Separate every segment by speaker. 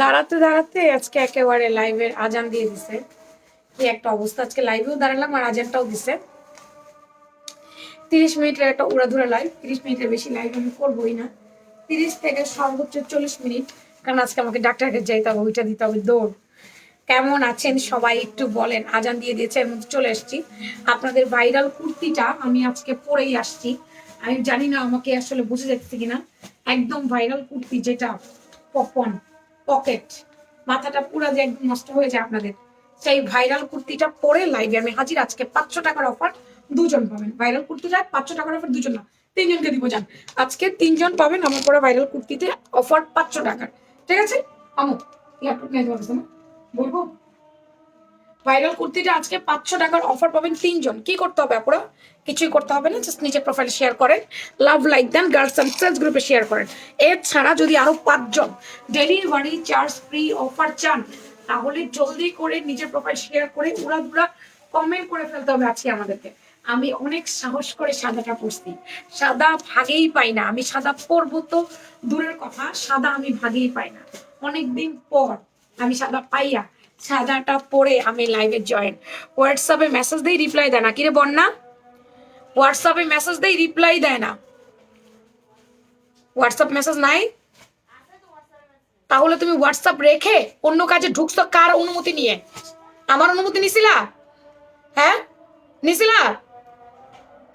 Speaker 1: দাঁড়াতে দাঁড়াতে আজকে একেবারে লাইভের আজান দিয়ে দিছে। কি একটা অবস্থা, আজকে লাইভেও দাঁড়ালাম আর আজানটাও দিছে। 30 মিনিটের একটা উড়াধুরা লাইভ, 30 মিনিটের বেশি লাইভ আমি করবোই না, 30 থেকে সর্বোচ্চ 40 মিনিট, কারণ আজকে আমাকে ডাক্তারকে যাইতে হবে, ওইটা দিতে হবে দৌড়। কেমন আছেন সবাই একটু বলেন। আজান দিয়ে দিয়েছে, এর মধ্যে চলে এসছি। আপনাদের ভাইরাল কুর্তিটা আমি আজকে পরেই আসছি। আমি জানি না আমাকে আসলে বুঝে যাচ্ছে কিনা। একদম ভাইরাল কুর্তি, যেটা পপন পকেট, মাথাটা পুরো যে একদম নষ্ট হয়ে যায় আপনাদের, সেই ভাইরাল কুর্তিটা পরে লাইভে আমি হাজির। আজকে 500 টাকার অফার, দুজন পাবেন। ভাইরাল কুর্তিটা 500 টাকার অফার, দুজন না 3জনকে দিব। যান, আজকে 3জন পাবেন আমার পরে ভাইরাল কুর্তিতে অফার 500 টাকার। ঠিক আছে আমু, ল্যাপটপ নিয়ে যাবো না, বলবো ভাইরাল কুর্তিটা আজকে 500 টাকার অফার পাবেন 3জন। কি করতে হবে আপনারা? কিছুই করতে হবে না, জাস্ট নিজের প্রোফাইল শেয়ার করেন, লাভ লাইক দেন, গার্লস অ্যান্ড সেলস গ্রুপে শেয়ার করেন। এছাড়া যদি আরো 5জন ডেলিভারি চার্জ ফ্রি অফার চান, তাহলে জলদি করে নিজের প্রোফাইল শেয়ার করে উড়াধুরা কমেন্ট করে ফেলতে হবে আজকে আমাদেরকে। আমি অনেক সাহস করে সাদাটা পরছি, সাদা ভাগেই পাই না। আমি সাদা পরবো তো দূরের কথা, সাদা আমি ভাগেই পাই না। অনেকদিন পর আমি সাদা পাইয়া সাদাটা পরে আমি লাইভে জয়েন। হোয়াটসঅ্যাপে মেসেজ দেই, রিপ্লাই দেয় না। কিরে বন্যা, হোয়াটসঅ্যাপে মেসেজ দেই, রিপ্লাই দেয় না। হোয়াটসঅ্যাপ মেসেজ নাই, তাহলে তুমি হোয়াটসঅ্যাপ রেখে অন্য কাজে ঢুকছো কার অনুমতি নিয়ে? আমার অনুমতি নিছিলা? হ্যাঁ নিছিলা?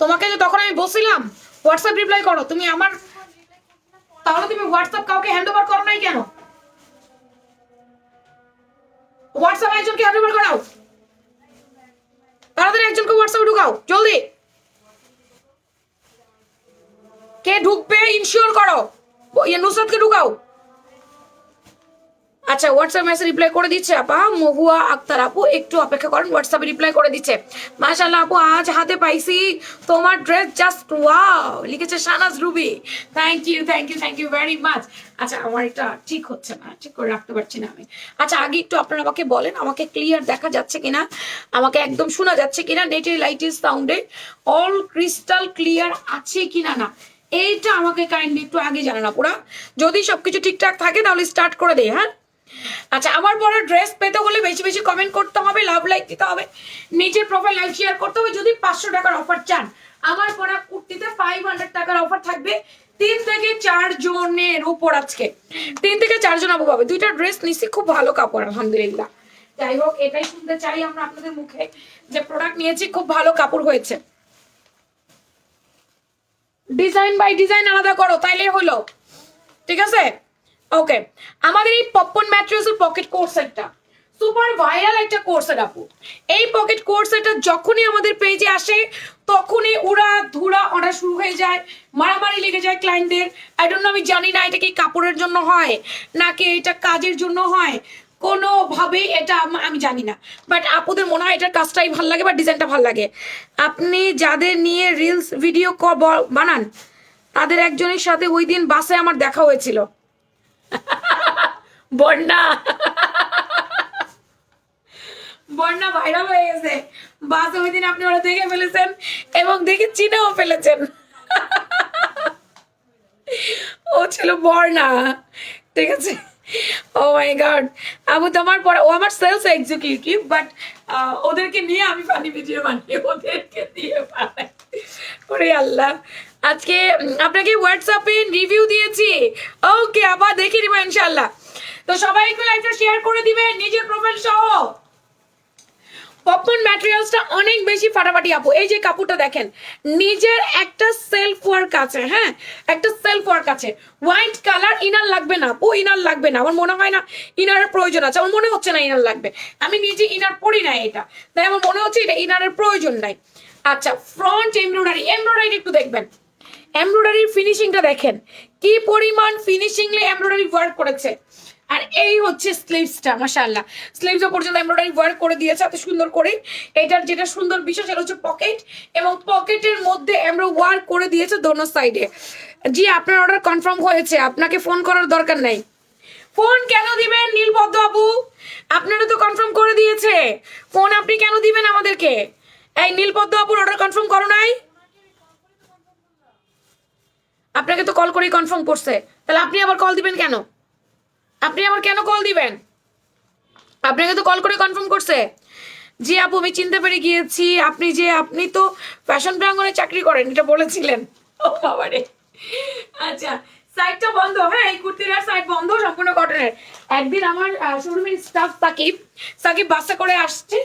Speaker 1: তোমাকে যে তখন আমি বলছিলাম হোয়াটসঅ্যাপ রিপ্লাই করো, তুমি আমার, তাহলে তুমি হোয়াটসঅ্যাপ কাউকে হ্যান্ড ওভার করো নাই কেন? হোয়াটসঅ্যাপ একজনকে হ্যান্ড ওভার করাও, তাড়াতাড়ি একজনকে হোয়াটসঅ্যাপে ঢুকাও জলদি। কে ঢুকবে ইনশিওর করো, নুসরাতকে ঢুকাও। আচ্ছা, হোয়াটসঅ্যাপ মেসেজ রিপ্লাই করে দিচ্ছে আপা মহুয়া আক্তার আপু, একটু অপেক্ষা করেন, হোয়াটসঅ্যাপে রিপ্লাই করে দিচ্ছে। মাশাআল্লাহ আপু, আজ হাতে পাইছি তোমার ড্রেস, জাস্ট ওয়াও, লিখেছে Shahnaz Ruby. Thank you thank you thank you very much. আচ্ছা, আমার এটা ঠিক হচ্ছে না, ঠিক করে রাখতে পারছি না আমি। আচ্ছা, আগে একটু আপনারা আমাকে বলেন, আমাকে ক্লিয়ার দেখা যাচ্ছে কিনা, আমাকে একদম শোনা যাচ্ছে কিনা, নেটে লাইটের সাউন্ডে অল ক্রিস্টাল ক্লিয়ার আছে কিনা না, এইটা আমাকে কাইন্ডলি একটু আগে জানান আপুরা। যদি সবকিছু ঠিকঠাক থাকে তাহলে স্টার্ট করে দেই। হ্যাঁ, আচ্ছা, আমার বড় ড্রেস পেতে হলে বেশি বেশি কমেন্ট করতে হবে, লাভ লাইক দিতে হবে, নিজের প্রোফাইল লাইভ শেয়ার করতে হবে। যদি 500 টাকার অফার চান, আমার পরা কুর্তিতে 500 টাকার অফার থাকবে 3 থেকে 4 জনের উপর। আজকে 3 থেকে 4 জন আপু পাবে। 2টা ড্রেস নিচ্ছি, খুব ভালো কাপড় আলহামদুলিল্লাহ। যাই হোক, এটাই শুনতে চাই আমরা আপনাদের মুখে, যে প্রোডাক্ট নিয়েছি খুব ভালো কাপড় হয়েছে। ডিজাইন বাই ডিজাইন আলাদা করো, তাইলে হলো। ঠিক আছে, ওকে। আমাদের এই পপকর্ন ম্যাট্রেসের পকেট কোট সেটটা সুপার ভাইরাল একটা কোট সেট আপু। এই পকেট কোট সেটটা যখনই আমাদের পেজে আসে, তখনই উড়া ধুরা অর্ডার শুরু হয়ে যায়, মারামারি লেগে যায় ক্লায়েন্টদের। আই ডোন্ট নো, আমি জানি না এটা কি কাপড়ের জন্য হয় নাকি এটা কাজের জন্য হয়, কোনোভাবেই এটা আমি জানি না, বাট আপুদের মনে হয় এটার কাজটাই ভালো লাগে বা ডিজাইনটা ভালো লাগে। আপনি যাদের নিয়ে রিলস ভিডিও বানান, তাদের একজনের সাথে ওই দিন বাসে আমার দেখা হয়েছিল। বন্যা, বন্যা ভাইরাল হয়ে গেছে বাসে ওই দিন, আপনি ওরা দেখে ফেলেছেন এবং দেখে চিনেও ফেলেছেন। ও ছিল বর্ণা, ঠিক আছে। ও মাই গড আপু, তোমার পরে ও আমার সেলস এক্সিকিউটিভ, বাট ওদেরকে নিয়ে আমি ফানি ভিডিও বানাই, ওদেরকে দিয়ে বানাই। ওরে আল্লাহ, আজকে আপনাকে হোয়াটসঅ্যাপে রিভিউ দিয়েছি। ওকে, আবার দেখে নিবো ইনশাল্লাহ। তো সবাই একটু লাইভটা শেয়ার করে দিবেন নিজের প্রোফাইল সহ। পপকর্ন ম্যাটেরিয়ালসটা অনেক বেশি ফাটাফাটি আপু। এই যে কাপড়টা দেখেন, নিজের একটা সেলফ ওয়ার্ক আছে, হ্যাঁ একটা সেলফ ওয়ার্ক আছে। হোয়াইট কালার, ইনার লাগবে না আপু, ইনার লাগবে না। আমার মনে হয় না ইনারের প্রয়োজন আছে, আমার মনে হচ্ছে না ইনার লাগবে। আমি নিজে ইনার পরি না এটা, তাই আমার মনে হচ্ছে এটা ইনারের প্রয়োজন নাই। আচ্ছা, ফ্রন্ট এমব্রয়ডারি, এমব্রয়ডারি একটু দেখবেন, এমব্রয়ডারির ফিনিশিংটা দেখেন কি পরিমাণ ফিনিশিংলি এমব্রয়ডারি ওয়ার্ক করেছে। আর এই হচ্ছে স্লিভসটা, মাশাআল্লাহ স্লিভসও পর্যন্ত এমব্রয়ডারি ওয়ার্ক করে দিয়েছে এত সুন্দর করে। এটার যেটা সুন্দর বিষয় সেটা হচ্ছে পকেট, এবং পকেটের মধ্যে এমব্রয়ডারি ওয়ার্ক করে দিয়েছে দোনো সাইডে। জি আপনার অর্ডার কনফার্ম হয়েছে, আপনাকে ফোন করার দরকার নাই। ফোন কেন দিবেন নীলপদ্ম আপু, আপনারা তো কনফার্ম করে দিয়েছে, ফোন আপনি কেন দিবেন আমাদেরকে? এই নীলপদ্ম আপুর অর্ডার কনফার্ম করো নাই? আপনাকে তো কল করেই কনফার্ম করছে, তাহলে আপনি আবার কল দিবেন কেন? আপনি আবার কেন কল দিবেন? আপনাকে তো কল করে কনফার্ম করছে। জি আপু আমি চিনতে পেরে গিয়েছি, আপনি তো ফ্যাশন প্রাঙ্গণে চাকরি করেন, এটা বলেছিলেন। ও বাবারে, আচ্ছা সাইডটা বন্ধ, হ্যাঁ এই কুর্তির সাইড বন্ধ, সম্পূর্ণ কটনের। একদিন আমার শোরুমের স্টাফ সাকিব বাসা করে আসছে,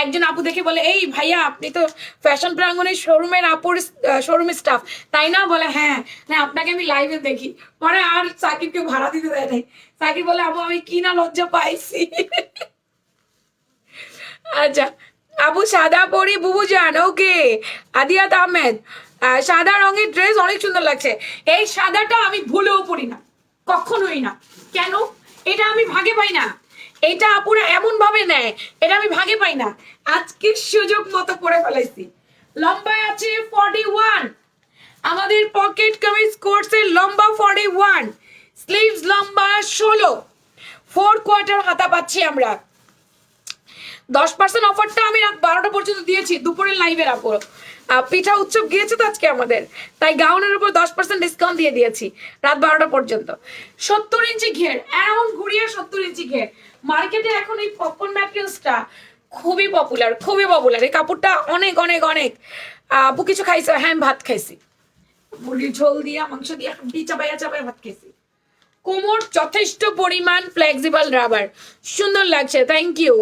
Speaker 1: একজন আপু দেখে বলে, এই ভাইয়া আপনি তো ফ্যাশন প্রাঙ্গণের শোরুমের আপুর শোরুমের স্টাফ তাই না? বলে হ্যাঁ, হ্যাঁ আপনাকে আমি লাইভে দেখি। পরে আর সাকিবকে ভাড়া দিতে দেয় নাই। সাকিব বলে আপু আমি কি না লজ্জা পাইছি। আচ্ছা আবু সাদা পরি বুবু জান, ওকে আদিয়াত আহমেদ, সাদা রঙের ড্রেস অনেক সুন্দর লাগছে। এই সাদাটা আমি ভুলেও পরি না, কখনোই না। কেন? এটা আমি ভাগে পাই না, এটা আপুরা এমন ভাবে নেয়, এটা আমি ভাগে পাই না। আজকের সুযোগ মতো পরে ফেলাইছি। লম্বায় আছে 41, আমাদের পকেট কামিজ কোর্সের লম্বা 41, স্লিভস লম্বা 16, 4 কোয়ার্টার হাতা পাচ্ছি আমরা। 10% অফারটা আমি রাত 12টা পর্যন্ত দিয়েছি, দুপুরের লাইভের আপর পিঠা উৎসব গিয়েছে তো আজকে আমাদের, তাই গাউনের উপর 10% ডিসকাউন্ট দিয়ে দিয়েছি রাত 12টা পর্যন্ত। 70 ইঞ্চি ঘের, অ্যারাউন্ড ঘুরিয়ে 70 ইঞ্চি ঘের। মার্কেটে এখন এই পপকর্ন ম্যাটেরিয়ালসটা খুবই পপুলার, খুবই পপুলার। এই কাপড়টা অনেক অনেক অনেক। আপু কিছু খাইছে? হ্যাঁ ভাত খাইছি, মুরগির ঝোল দিয়া মাংস দিয়া চাপাইয়া চাপাইয়া ভাত খাইছি। কোমর যথেষ্ট পরিমাণ ফ্লেক্সিবল রাবার, সুন্দর লাগছে, থ্যাংক ইউ।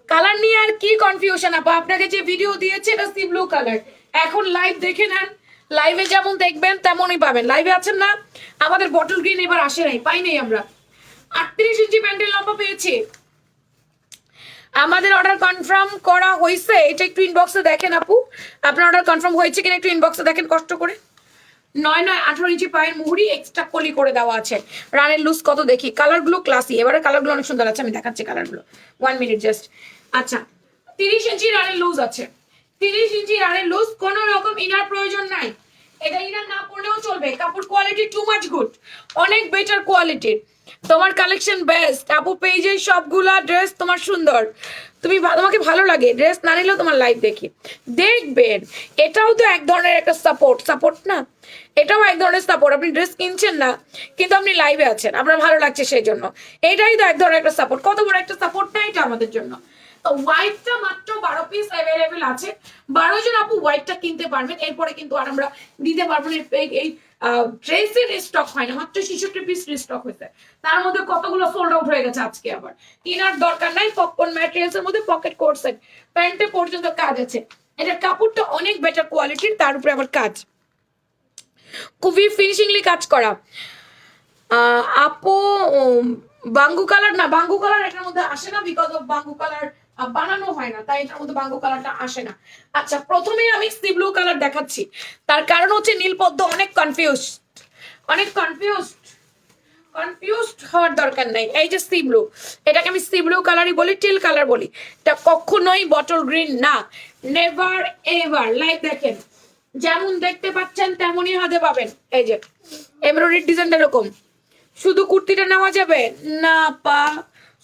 Speaker 1: কালার নিয়ে আর কি কনফিউশন আপা, আপনাকে যে ভিডিও দিয়েছে এটা সি ব্লু কালার। এখন লাইভ দেখে নেন, লাইভে যেমন দেখবেন তেমনই পাবেন। লাইভে আছেন না? আমাদের বটল গ্রিন এবার আসে নাই, পাই নাই আমরা। 38 ইঞ্চি প্যান্টের লম্বা পেয়েছি। আমাদের অর্ডার কনফার্ম করা হয়েছে, এটা একটু ইনবক্সে দেখেন আপু, আপনার অর্ডার কনফার্ম হয়েছে কিনা একটু ইনবক্সে দেখেন কষ্ট করে। 9/9 ইঞ্চি পায়ের মুহুরি এক্সট্রা কলি করে দেওয়া আছে। রানের লুজ কত দেখি, কালারগুলো ক্লাসি, এবারে কালারগুলো অনেক সুন্দর আছে, আমি দেখাচ্ছি কালারগুলো, 1 মিনিট জাস্ট। আচ্ছা 30 ইঞ্চি রানের লুজ আছে, 30 ইঞ্চি রানের লুজ, কোনো রকম ইনার প্রয়োজন নাই। এটা ইনার না পড়লেও চলবে, কাপড় কোয়ালিটি টু মাচ গুড, অনেক বেটার কোয়ালিটির। তোমার কালেকশন বেস্ট আপু, পেজে সবগুলা ড্রেস তোমার সুন্দর, তোমাকে ভালো লাগে, ড্রেস না নিলেও তোমার লাইভ দেখি দেখবেন। এটাও তো এক ধরনের একটা সাপোর্ট না, এটাও এক ধরনের সাপোর্ট। আপনি ড্রেস কিনছেন না কিন্তু আপনি লাইভে আছেন, আপনার ভালো লাগছে সেই জন্য, এটাই তো এক ধরনের একটা সাপোর্ট। কত বড় একটা সাপোর্ট না এটা আমাদের জন্য। তো হোয়াইটটা মাত্র 12 পিস অ্যাভেলেবেল আছে, 12 জন আপু হোয়াইটটা কিনতে পারবেন। এরপরে কিন্তু আর আমরা দিতে পারবো না, এই ড্রেসের স্টক হয় না, মাত্র 66 পিস স্টক হয়েছে, তার মধ্যে কতগুলো সোল্ড আউট হয়ে গেছে আজকে। আবার কেনার দরকার নাই, পপকর্ন ম্যাটেরিয়ালস এর মধ্যে পকেট কোট সেট, প্যান্টে পর্যন্ত কাজ আছে। এটার কাপড়টা অনেক বেটার কোয়ালিটির, তার উপরে আবার কাজ খুবই ফিনিশিংলি কাজ করা। আপু বাঙ্গু কালার না, বাঙ্গু কালার এটার মধ্যে আসে না, বিকজ অফ বাঙ্গু কালার বানানো হয় না, তাই এটার মধ্যে বাঙ্গু কালারটা আসে না। আচ্ছা প্রথমে আমি সি ব্লু কালার দেখাচ্ছি, তার কারণ হচ্ছে নীলপদ্ম অনেক কনফিউজড হওয়ার দরকার নাই। এই যে সি ব্লু, এটাকে আমি সি ব্লু কালারই বলি, টিল কালার বলি, এটা কখনোই বটল গ্রিন না, নেভার এভার। লাইক দেখেন, যেমন দেখতে পাচ্ছেন তেমনই হাতে পাবেন। এই যে এমব্রয়ডারি ডিজাইনটা এরকম। শুধু কুর্তিটা নেওয়া যাবে না পা,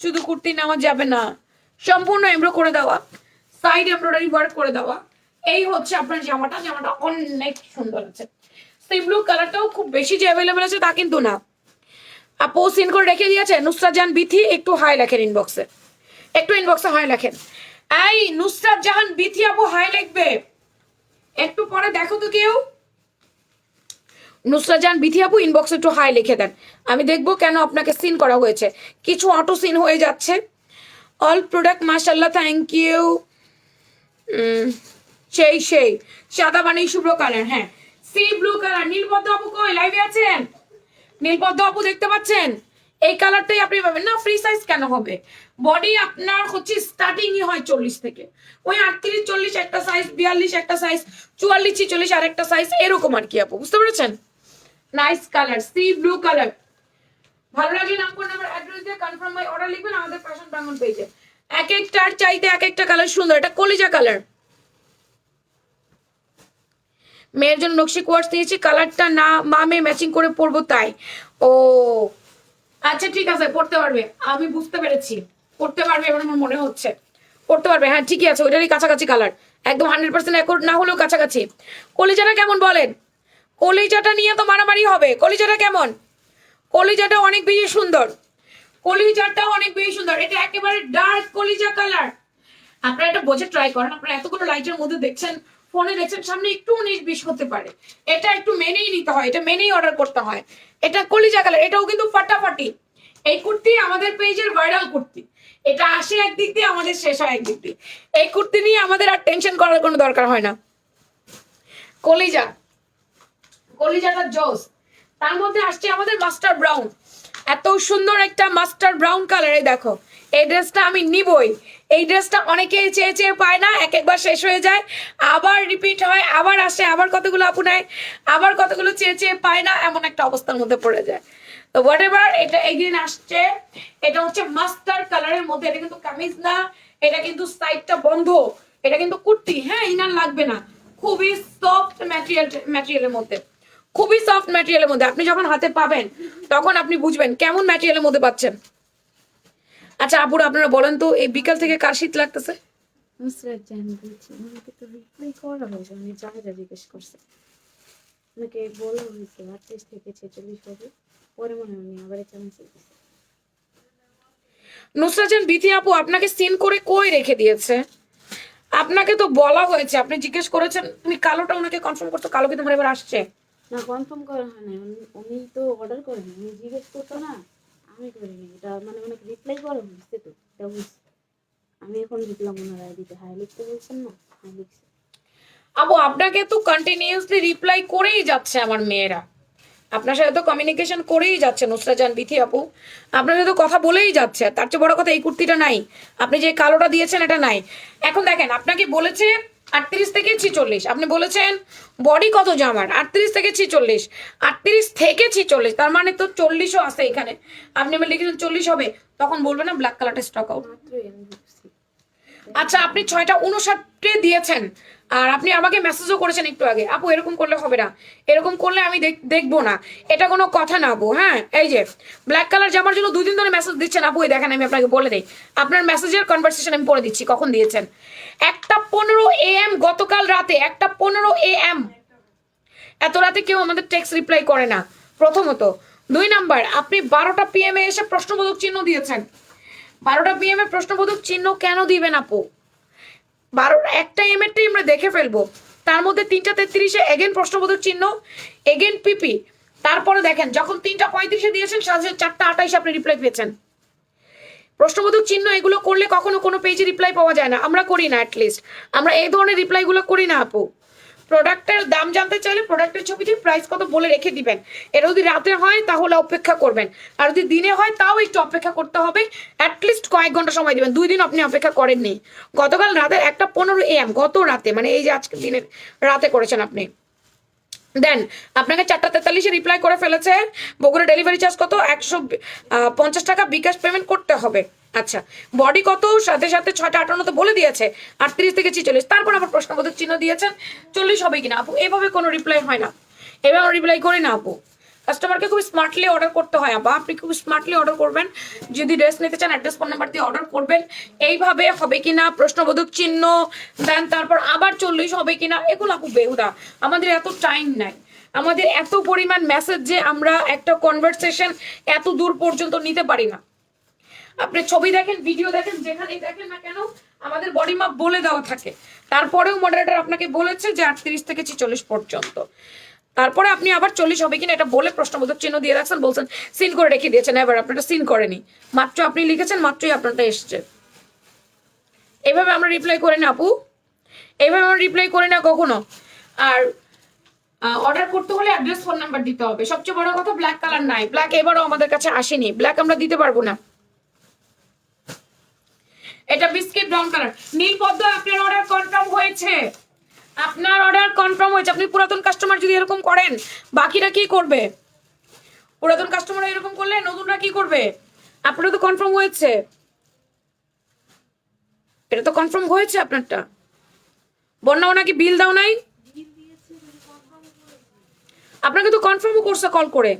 Speaker 1: শুধু কুর্তি নেওয়া যাবে না, সম্পূর্ণ এমব্রো করে দেওয়া, সাইড এমব্রয়ডারি ওয়ার্ক করে দেওয়া। এই হচ্ছে আপনার জামাটা, জামাটা অনেক সুন্দর আছে। সি ব্লু কালারটাও খুব বেশি যে অ্যাভেলেবেল আছে তা কিন্তু না। আপু সিন করে রেখে দিয়েছে নুসরাত জাহান বিথি, একটু হাই লেখেন ইনবক্সে, একটু ইনবক্সে হাই লেখেন। এই নুসরাত জাহান বিথি আপু হাই লিখবে, একটু পরে দেখো তো কেউ। নুসরাত জাহান বিথি আপু ইনবক্সে একটু হাই লিখে দেন, আমি দেখবো কেন আপনাকে সিন করা হয়েছে। কিছু অটো সিন হয়ে যাচ্ছে, অল প্রোডাক্ট মাশাল্লাহ, থ্যাংক ইউ। সেই সাদা মানে শুভ্র কালার, হ্যাঁ সি ব্লু কালার। নীলপদ্ম আপু কই, লাইভে আছেন? নীলপদ্ম আপু দেখতে পাচ্ছেন? এই কালারটাই আপনি পাবেন না। ফ্রি সাইজ কেন হবে? বডি আপনার হচ্ছে স্টার্টিংই হয় 40 থেকে, ওই 38 40 একটা সাইজ, 42 একটা সাইজ, 44 46 আর একটা সাইজ, এরকম আর কি আপু, বুঝতে পেরেছেন? Nice colour, C blue colour. ভালো লাগলে নাম্বার অ্যাড্রেস দিয়ে কনফার্ম বাই অর্ডার লিখবেন আমাদের ফ্যাশন প্রাঙ্গণ পেজে। এক একটার চাইতে এক একটা কালার সুন্দর। এটা কলিজা কালার, মেয়ের জন্য নকশি কোয়ার্স দিয়েছি, কালারটা না মা মেয়ে ম্যাচিং করে পরবো তাই। ও আচ্ছা ঠিক আছে, পড়তে পারবে, আমি বুঝতে পেরেছি, পড়তে পারবে এবার আমার মনে হচ্ছে, পড়তে পারবে। হ্যাঁ ঠিকই আছে, ওইটারই কাছাকাছি কালার, একদম 100% অ্যাকর্ড না হলেও কাছাকাছি। কলিজাটা কেমন বলেন? কলিজাটা নিয়ে তো মারামারি হবে। কলিজাটা কেমন? কলিজাটা অনেক বেশি সুন্দর, কলিজাটা অনেক বেশি সুন্দর। এটা একেবারে ডার্ক কলিজা কালার। আপনারা এটা বোঝে ট্রাই করেন, আপনারা এতগুলো লাইটের মধ্যে দেখছেন, ফোনে দেখছেন, সামনে একটু 19-20 হতে পারে, এটা একটু মেনেই নিতে হয়, এটা মেনেই অর্ডার করতে হয়। এটা কলিজা কালার, এটাও কিন্তু ফাটাফাটি। এই কুর্তি আমাদের পেজের ভাইরাল কুর্তি, এটা আসে একদিক দিয়ে, আমাদের শেষ হয় একদিক দিয়ে। এই কুর্তি নিয়ে আমাদের আর টেনশন করার কোনো দরকার হয় না। কলিজা, কলিজাটা জোস। তার মধ্যে আসছে আমাদের মাস্টার ব্রাউন, এত সুন্দর একটা মাস্টার ব্রাউন কালারে। দেখো এই ড্রেসটা আমি নিবই, এই ড্রেসটা অনেকেই চেয়ে চেয়ে পায় না, এক একবার শেষ হয়ে যায়, আবার রিপিট হয়, আবার আসে, আবার কতগুলো আপু নেয়, আবার কতগুলো চেয়ে চেয়ে পায় না, এমন একটা অবস্থার মধ্যে পড়ে যায়। তো হোয়াট এভার, এটা একদিন আসছে, এটা হচ্ছে মাস্টার কালারের মধ্যে। এটা কিন্তু কামিজ না, এটা কিন্তু সাইডটা বন্ধ, এটা কিন্তু কুর্তি, হ্যাঁ ইনার লাগবে না। খুবই সফট ম্যাটেরিয়ালের মধ্যে, খুবই সফট ম্যাটেরিয়ালের মধ্যে। আপনি যখন হাতে পাবেন তখন আপনি বুঝবেন কেমন ম্যাটেরিয়ালের মধ্যে পাচ্ছেন। আচ্ছা আপুরা আপনারা বলেন তো, এই বিকাল থেকে কার শীত লাগতেছে?
Speaker 2: নুসরাত জাহান বলছি, আমাকে তো রিপ্লাই করা হয়েছে, আমি যা জিজ্ঞেস করছে আমাকে বলা হয়েছে 38 থেকে 46 হবে, পরে মনে হয় উনি আবার একটা মেসেজ দিচ্ছে।
Speaker 1: নুসরাত জাহান বিথি আপু আপনাকে সিন করে কই রেখে দিয়েছে? আপনাকে তো বলা হয়েছে, আপনি জিজ্ঞেস করেছেন, তুমি কালোটা ওনাকে কনফার্ম করতো, কালো কি তোমার এবার আসছে?
Speaker 2: না কনফার্ম করা হয় না, উনি তো অর্ডার করেন, উনি জিজ্ঞেস করতো না, আমি করিনি। এটা মানে ওনাকে রিপ্লাই করা হয়েছে, তো এটা বুঝছি। আমি এখন লিখলাম ওনারা দিতে, হাই লিখতে বলছেন না, হাই লিখছে।
Speaker 1: আপু আপনাকে তো কন্টিনিউয়াসলি রিপ্লাই করেই যাচ্ছে আমার মেয়েরা, আপনার সাথে তো কমিউনিকেশন করেই যাচ্ছে নুসরাত জাহান বিথি আপু, আপনার সাথে তো কথা বলেই যাচ্ছে। তার চেয়ে বড় কথা এই কুর্তিটা নাই, আপনি যে কালোটা দিয়েছেন এটা নাই। এখন দেখেন আপনাকে বলেছে 38 থেকে 46, আপনি বলেছেন বডি কত জামার, 38 থেকে 46, 38 থেকে 46, তার মানে তো 40ও আছে এখানে। আপনি এবার লিখেছেন 40 হবে, তখন বলবেন না ব্ল্যাক কালারটা স্টক আউট।
Speaker 2: মাত্রই আমি লিখছি।
Speaker 1: আচ্ছা আপনি 6টা 59 দিয়েছেন, আর আপনি আমাকে মেসেজও করেছেন একটু আগে, আপু এরকম করলে হবে না, এরকম করলে আমি দেখবো না, এটা কোনো কথা না আপু। হ্যাঁ এই যে ব্ল্যাক কালার জামার জন্য 2 দিন ধরে মেসেজ দিচ্ছেন আপু, এই দেখেন আমি আপনাকে বলে দিই, আপনার মেসেজের কনভারসেশন আমি পড়ে দিচ্ছি কখন দিয়েছেন। 1:15 AM গতকাল রাতে, 1:15 AM। এত রাতে কেউ আমাদের টেক্সট রিপ্লাই করে না, প্রথমত। 2 নাম্বার, আপনি 12টা PM এসে প্রশ্নবোধক চিহ্ন দিয়েছেন। 12টা PM এ প্রশ্নবোধক চিহ্ন কেন দিবেন আপু? 1টা AM এরটাই আমরা দেখে ফেলবো, তার মধ্যে 3:33 এগেন প্রশ্নবোধক চিহ্ন, এগেন পিপি। তারপরে দেখেন যখন 3:35 দিয়েছেন, 4:28 আপনি রিপ্লাই পেয়েছেন। প্রশ্নবোধক চিহ্ন এগুলো করলে কখনো কোনো পেজে রিপ্লাই পাওয়া যায় না, আমরা করি না, অ্যাটলিস্ট আমরা এই ধরনের রিপ্লাইগুলো করি না আপু। প্রোডাক্টের দাম জানতে চাইলে প্রোডাক্টের ছবি দিয়ে প্রাইস কত বলে রেখে দিবেন, এটা যদি রাতে হয় তাহলে অপেক্ষা করবেন, আর যদি দিনে হয় তাও একটু অপেক্ষা করতে হবে, অ্যাটলিস্ট কয়েক ঘন্টা সময় দিবেন। 2 দিন আপনি অপেক্ষা করেননি, গতকাল রাতের 1:15 AM, গত রাতে, মানে এই যে আজকের দিনের রাতে করেছেন আপনি। দেন আপনাকে 4:43 রিপ্লাই করে ফেলেছে। বগুড়া ডেলিভারি চার্জ কত? 150 টাকা বিকাশ পেমেন্ট করতে হবে। আচ্ছা বডি কত? সাথে সাথে 6:58 তো বলে দিয়েছে, 38 থেকে 46, তারপর আবার প্রশ্নবোধক চিহ্ন দিয়েছেন 40 হবে কিনা। আপু এভাবে কোনো রিপ্লাই হয় না, এভাবে রিপ্লাই করি না আপু। কাস্টমারকে খুব স্মার্টলি অর্ডার করতে হয় আপা, আপনি খুব স্মার্টলি অর্ডার করবেন। যদি ড্রেস নিতে চান অ্যাড্রেস ফোন নাম্বার দিয়ে অর্ডার করবেন। এইভাবে হবে কিনা, প্রশ্নবোধক চিহ্ন দেন, তারপর আবার 40 হবে কিনা, এগুলো আপু বেহুদা, আমাদের এত টাইম নাই, আমাদের এত পরিমাণ মেসেজ যে আমরা একটা কনভারসেশন এত দূর পর্যন্ত নিতে পারি না। আপনি ছবি দেখেন, ভিডিও দেখেন, যেখানেই দেখেন না কেন আমাদের বডি মাপ বলে দেওয়া থাকে, তারপরেও মডারেটর আপনাকে বলেছে যে 38 থেকে 46 পর্যন্ত, তারপরে আপনি আবার 40 হবে কিনা এটা বলে প্রশ্নবোধক চিহ্ন দিয়ে রাখছেন, বলছেন সিন করে রেখে দিয়েছেন, এবার আপনারটা সিন করেনি, মাত্র আপনি লিখেছেন, মাত্রই আপনারটা এসছে। এভাবে আমরা রিপ্লাই করি না আপু, এইভাবে আমরা রিপ্লাই করি না কখনো। আর অর্ডার করতে হলে অ্যাড্রেস ফোন নাম্বার দিতে হবে। সবচেয়ে বড় কথা ব্ল্যাক কালার নাই, ব্ল্যাক এবারও আমাদের কাছে আসেনি, ব্ল্যাক আমরা দিতে পারবো না। এটা বিস্কিট ব্রাউন কালার। নীলপদ্ম আপনার অর্ডার কনফার্ম হয়েছে, আপনার অর্ডার কনফার্ম হয়েছে। আপনি পুরাতন কাস্টমার যদি এরকম করেন, বাকিরা কি করবে? পুরাতন কাস্টমার এরকম করলে নতুনরা কি করবে? আপনারা তো কনফার্ম হয়েছে, এটা তো কনফার্ম হয়েছে আপনারটা। বন্যাও নাকি বিল দাও নাই, আপনাকে তো কনফার্মও করছে কল করে।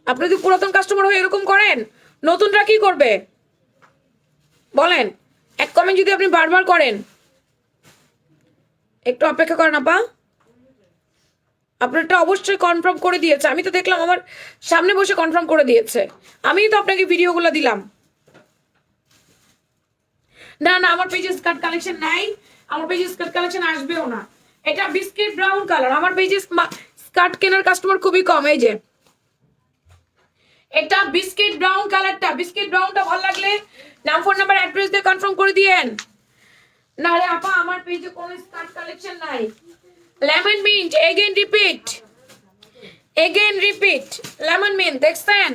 Speaker 1: আপনি যদি পুরাতন কাস্টমার হয়ে এরকম করেন, নতুনরা কি করবে বলেন? এক কমেন্ট যদি আপনি বারবার করেন, একটু অপেক্ষা করেন আপা। আপনারটা অবশ্যই কনফার্ম করে দিয়েছে, আমি তো দেখলাম আমার সামনে বসে কনফার্ম করে দিয়েছে, আমিই তো আপনাকে ভিডিওগুলো দিলাম। না না, আমার পেজে স্কার্ট কালেকশন নাই, আমার পেজে স্কার্ট কালেকশন আসবেও না। এটা বিস্কিট ব্রাউন কালার, আমার পেজে স্কার্ট কেনার কাস্টমার খুবই কম। এই যে এটা বিস্কিট ব্রাউন কালারটা, বিস্কিট ব্রাউনটা ভালো লাগলে নাম ফোন নাম্বার অ্যাড্রেস দিয়ে কনফার্ম করে দিয়েন। না রে আপা, আমার পেজে কোনো স্কার্ট কালেকশন নাই। Lemon mint, again repeat, lemon mint. দেখছেন,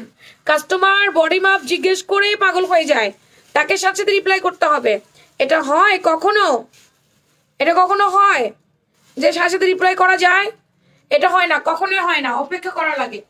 Speaker 1: কাস্টমার বডি মাপ জিজ্ঞেস করে পাগল হয়ে যায়, তাকে সাথে সাথে রিপ্লাই করতে হবে। এটা হয় কখনো? এটা কখনো হয় যে সাথে সাথে রিপ্লাই করা যায়? এটা হয় না, কখনোই হয় না, অপেক্ষা করা লাগে।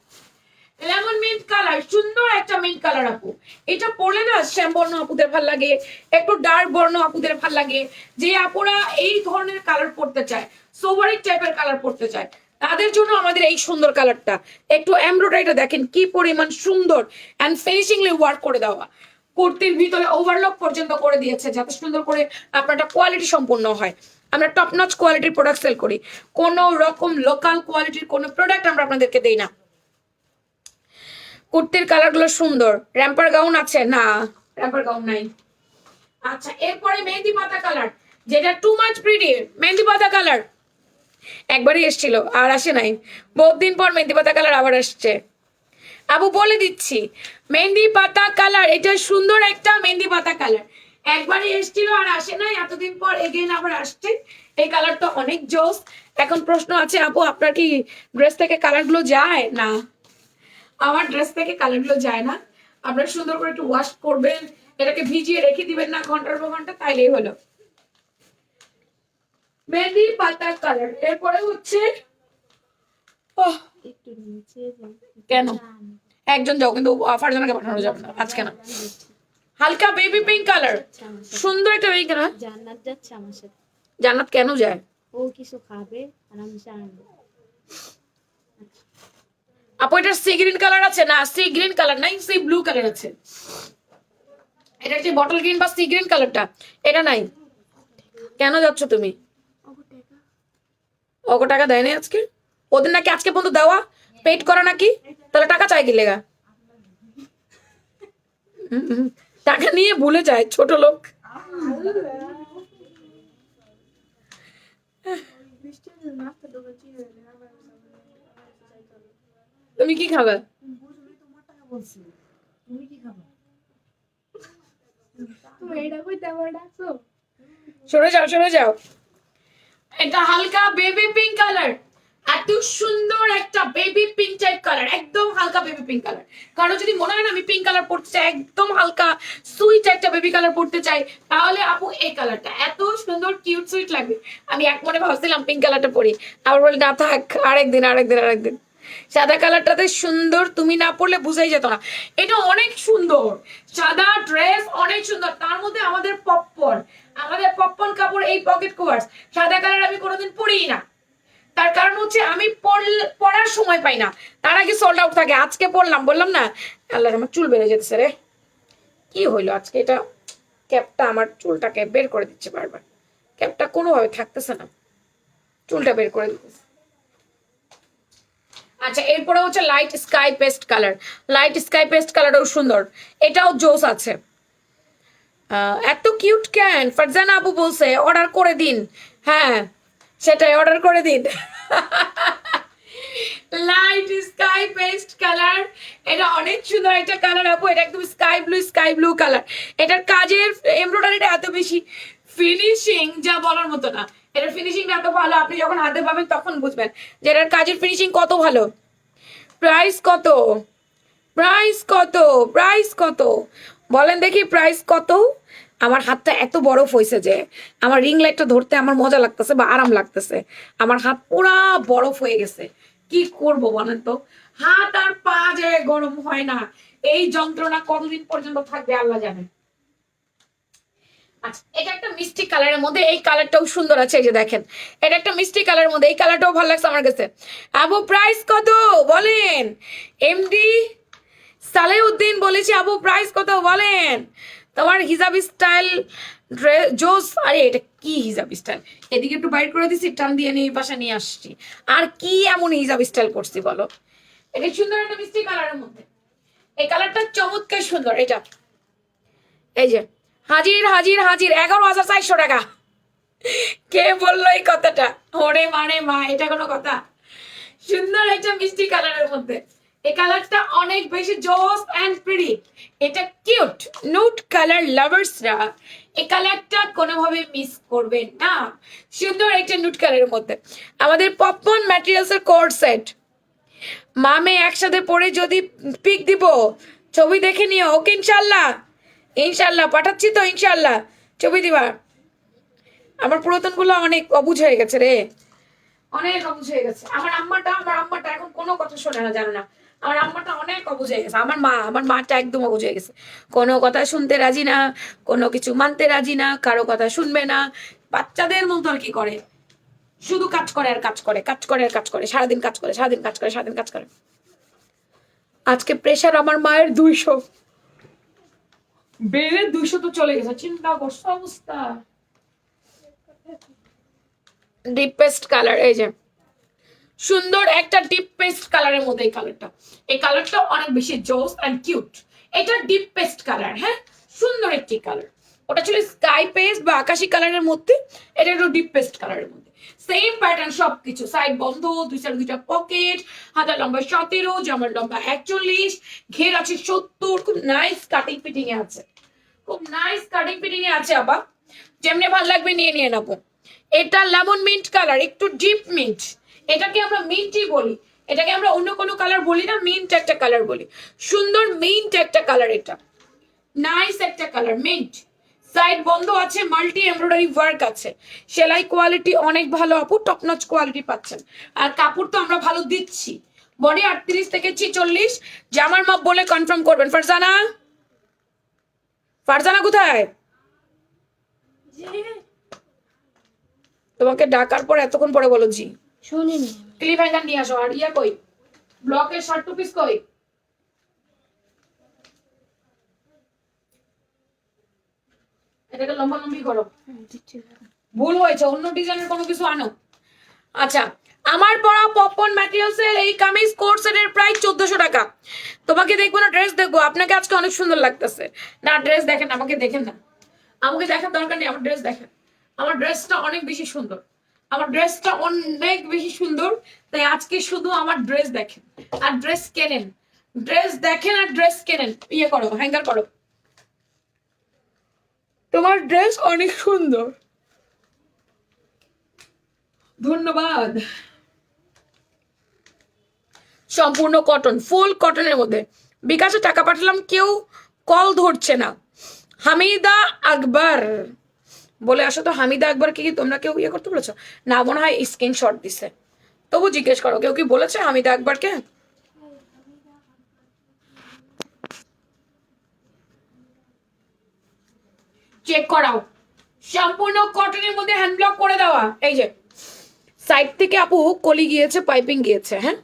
Speaker 1: লেমন মিন্ট কালার, সুন্দর একটা মিন্ট কালার আপু। এটা পরলে না শ্যাম বর্ণ আপুদের ভাল লাগে, একটু ডার্ক বর্ণ আপুদের ভাল লাগে। যে আপুরা এই ধরনের কালার পরতে চায়, সোভারিক টাইপের কালার পরতে চায়, তাদের জন্য আমাদের এই সুন্দর কালারটা। একটু এমব্রয়ডারিটা দেখেন কি পরিমাণ সুন্দর অ্যান্ড ফিনিশিংলি ওয়ার্ক করে দেওয়া। কুর্তির ভিতরে ওভারলক পর্যন্ত করে দিয়েছে, যাতে সুন্দর করে আপনারটা কোয়ালিটি সম্পূর্ণ হয়। আমরা টপ নচ কোয়ালিটির প্রোডাক্ট সেল করি, কোনো রকম লোকাল কোয়ালিটির কোনো প্রোডাক্ট আমরা আপনাদেরকে দেই না। কুর্তির কালার গুলো সুন্দর। র্যাম্পার গাউন আছে? না, র্যাম্পার গাউন নাই। আচ্ছা, এরপরে মেহেন্দি পাতা কালার, যেটা টু মাচ প্রিটি। মেহেন্দি পাতা কালার একবারই এসেছিল, আর আসে নাই, বহুত দিন পর মেহেন্দি পাতা কালার আবার আসছে। আবু বলে দিচ্ছি, মেহেন্দি পাতা কালার, এটা সুন্দর একটা মেহেন্দি পাতা কালার, একবারই এসেছিল আর আসে নাই, এতদিন পর এগেইন আবার আসছে। এই কালারটা অনেক জোস। এখন প্রশ্ন আছে, আপু আপনার কি ড্রেস থেকে কালার গুলো যায়? না, আমার ড্রেস থেকে কালার গুলো যায় না। আপনারা সুন্দর করে একটু ওয়াশ করবেন, এটাকে ভিজিয়ে রেখে দিবেন না ঘন্টার পর ঘন্টা, তাইলেই হলো। মেহেন্দি পাতা কালার। এরপরে হচ্ছে
Speaker 2: একটু নিচে যাও।
Speaker 1: কেন একজন যাও, কিন্তু ফারজানাকে পাঠানো যাবে না আজকে না। হালকা বেবি পিঙ্ক কালার, সুন্দর একটা বেবি কালার।
Speaker 2: জান্নাত যাচ্ছে আমার সাথে।
Speaker 1: জান্নাত কেন যায়?
Speaker 2: ও কিছু খাবে আর আমি চা আনবো।
Speaker 1: আপু এটা সি গ্রিন কালার আছে? না, সি গ্রিন কালার নাই, সি ব্লু কালার আছে। এটা যে বটল গ্রিন বা সি গ্রিন কালারটা, এটা নাই। কেন যাচ্ছ তুমি? ওকে টাকা দেয় না আজকে? ওদের নাকি আজকে পর্যন্ত দেওয়া পেড করা নাকি, তাহলে টাকা চাই কি লেগা? টাকা নিয়ে ভুলে যায় ছোট লোক। তুমি কি খাবে? সরে যাও। এটা হালকা বেবি পিঙ্ক কালার, এত সুন্দর একটা বেবি পিঙ্ক টাইপ কালার, একদম হালকা বেবি পিঙ্ক কালার। কারণ যদি মনে হয় না আমি পিঙ্ক কালার পড়তে চাই, একদম হালকা সুইট একটা বেবি কালার পড়তে চাই, তাহলে আপু এই কালারটা এত সুন্দর কিউট সুইট লাগবে। আমি এক মনে ভাবছিলাম পিঙ্ক কালারটা পরি, আবার বলি না থাক, আরেকদিন। সাদা কালারটাতে সুন্দর, তুমি না পরলে বুঝাই যেত না। এটা অনেক সুন্দর, সাদা ড্রেস অনেক সুন্দর, তার মধ্যে আমাদের পপকর্ন কাপড়, এই পকেট কভার। সাদা কালার আমি কোনোদিন পরিই না, তার কারণ হচ্ছে আমি পড়ার সময় পাই না, তার আগে সোল্ড আউট থাকে। আজকে পড়লাম, বললাম না, আল্লাহ আমার চুল বেড়ে যেতেছে রে, কি হইলো আজকে? এটা ক্যাপটা আমার চুলটাকে বের করে দিচ্ছে বারবার, ক্যাপটা কোনোভাবে থাকতেছে না, চুলটা বের করে দিতেছে। আচ্ছা, এরপরে হচ্ছে লাইট স্কাই পেস্ট কালারটাও সুন্দর, এটাও জোস আছে। এত কিউট কেন? ফারজানা আপু বলছে অর্ডার করে দিন। হ্যাঁ, সেটাই, অর্ডার করে দিন। লাইট স্কাই পেস্ট কালার, এটা অনেক সুন্দর একটা কালার আপু, এটা একদম স্কাই ব্লু কালার। এটার কাজের এমব্রয়ডারিটা এত বেশি ফিনিশিং যা বলার মতো না। এটার ফিনিশিংটা এত ভালো, আপনি যখন হাতে পাবেন তখন বুঝবেন যে এটার কাজের ফিনিশিং কত ভালো। প্রাইস কত, প্রাইস কত, প্রাইস কত বলেন দেখি, প্রাইস কত? আমার হাতটা এত বরফ হয়েছে যে আমার রিং লাইটটা ধরতে আমার মজা লাগতেছে বা আরাম লাগতেছে। আমার হাত পুরা বরফ হয়ে গেছে, কি করব বলেন তো? হাত আর পা যে গরম হয় না, এই যন্ত্রণা কতদিন পর্যন্ত থাকবে আল্লাহ জানে। আচ্ছা, এটা একটা মিষ্টি কালারের মধ্যে, এই কালারটাও সুন্দর আছে, এই যে দেখেন, এটা একটা মিষ্টি কালারের মধ্যে, এই কালারটাও ভালো লাগছে আমার কাছে। আবু প্রাইস কত বলেন? এমডি সালেউদ্দিন বলেছি, আবু প্রাইস কত বলেন? তোমার হিজাব স্টাইল জোস, আরে এটা কি হিজাব স্টাইল? এদিকে একটু বাইর করে দিছি, টান দিয়ে নিয়ে বাসা নিয়ে আসছি। আর কি এমন হিজাব স্টাইল করছি বলো? এটা সুন্দর একটা মিষ্টি কালারের মধ্যে, এই কালারটা চমৎকার সুন্দর। এটা এই যে হাজির হাজির হাজির, 11,400 টাকা। কে বললো এই কথাটা? ওরে মানে মা, এটা কোনো কথা? সুন্দর একটা মিষ্টি কালারের মধ্যে, এই কালারটা অনেক বেশি জোস এন্ড প্রিটি। এটা কিউট নুট কালার, লাভার্সরা এই কালারটা কোনোভাবে মিস করবেন না। সুন্দর একটা নুট কালারের মধ্যে আমাদের পপকর্ন ম্যাটেরিয়ালস এর কোড সেট। মামে একসাথে পরে যদি পিক দিব, ছবি দেখে নিও, ওকে? ইনশাল্লাহ, ইনশাল্লাহ পাঠাচ্ছি তো, ইনশাল্লাহ ছবি দিবা। আমার পুরাতন গুলো অনেক অবুঝ হয়ে গেছে রে, অনেক অবুঝ হয়ে গেছে। আমার আম্মাটা এখন কোনো কথা শোনে না, জানো না? আমার আম্মাটা অনেক অবুঝ হয়ে গেছে। আমার মাটা একদম অবুঝ হয়ে গেছে, কোনো কথা শুনতে রাজি না, কোনো কিছু মানতে রাজি না, কারো কথা শুনবে না। বাচ্চাদের মতো আর কি করে, শুধু কাজ করে আর কাজ করে, কাজ করে আর কাজ করে, সারাদিন কাজ করে, সারাদিন কাজ করে, সারাদিন কাজ করে। আজকে প্রেশার আমার মায়ের 200 বেড়ে 200 তো চলে গেছে, চিন্তা করছো অবস্থা। ডিপ পেস্ট কালার, এই যে সুন্দর একটা ডিপ পেস্ট কালারের মধ্যে এই কালারটা অনেক বেশি জোস এন্ড কিউট। এটা ডিপ পেস্ট কালার, হ্যাঁ, সুন্দর একটি কালার। ওটা ছিল স্কাই পেস্ট বা আকাশি কালারের মধ্যে, এটা একটু ডিপ পেস্ট কালারের মধ্যে। সেম প্যাটার্ন, সবকিছু সাইড বন্ধ, দুই সাইড দুইটা পকেট, হাতার লম্বা 17, জামার লম্বা 41, ঘের আছে 70। খুব নাইস কাটিং ফিটিং এ আছে, খুব নাইস কাটিং ফিটিং এ আছে। আবার যেমনি ভালো লাগবে নিয়ে নিয়ে নেবো। এটা লেমন মিন্ট কালার, একটু ডিপ মিন্ট, এটাকে আমরা মিন্টই বলি, এটাকে আমরা অন্য কোনো কালার বলি না, মিন্ট একটা কালার বলি। সুন্দর মিন্ট একটা কালার, এটা নাইস একটা কালার মিন্ট। সাইড বন্ধ আছে, মাল্টি এমব্রয়ডারি ওয়ার্ক আছে, সেলাই কোয়ালিটি অনেক ভালো আপু, টপ নচ কোয়ালিটি পাচ্ছেন। আর কাপড় তো আমরা ভালো দিচ্ছি। বডি 38 থেকে 46, জামার মাপ বলে কনফার্ম করবেন। ফারজানা, ফারজানা কোথায়? তোমাকে ডাকার পর এতক্ষণ পরে বলো জি।
Speaker 2: শুনিনি।
Speaker 1: ক্লিপ হ্যাঙ্গার নিয়ে আসো। আর ইয়া কই, ব্লকের শার্ট টু পিস কই? এটাকে লম্বা লম্বি করো, ভুল হয়েছে, অন্য ডিজাইনের কোনো কিছু আনো। আচ্ছা, আমার পরা পপকর্ন ম্যাটেরিয়ালস এর এই কামিজ কোট সেটের প্রাইস 1400 টাকা। তোমাকে দেখবো না, ড্রেস দেখবো। আপনাকে আজকে অনেক সুন্দর লাগতেছে না, ড্রেস দেখেন, আমাকে দেখেন না, আমাকে দেখার দরকার নেই, আমার ড্রেস দেখেন। আমার ড্রেসটা অনেক বেশি সুন্দর, আমার ড্রেসটা অনেক বেশি সুন্দর, তাই আজকে শুধু আমার ড্রেস দেখেন আর ড্রেস কেনেন, ড্রেস দেখেন আর ড্রেস কেনেন। ইয়ে করো, হ্যাঙ্গার করো, তোমার ড্রেস অনেক সুন্দর। ধন্যবাদ। সম্পূর্ণ কটন, ফুল কটনের মধ্যে। বিকাশে টাকা পাঠালাম, কেউ কল ধরছে না। হামিদা আকবর বলে আসো তো, হামিদা আকবর কি তোমরা কেউ ইয়ে করতে বলেছো? না, মনে হয় স্ক্রিনশট দিছে, তবু জিজ্ঞেস করো কেউ কি বলেছে হামিদা আকবরকে? চেক করাও, সম্পূর্ণ কটনের মধ্যে হ্যান্ড ব্লক করে দেওয়া। এই যে সাইড থেকে আপু কলি গিয়েছে, পাইপিং গিয়েছে, হ্যাঁ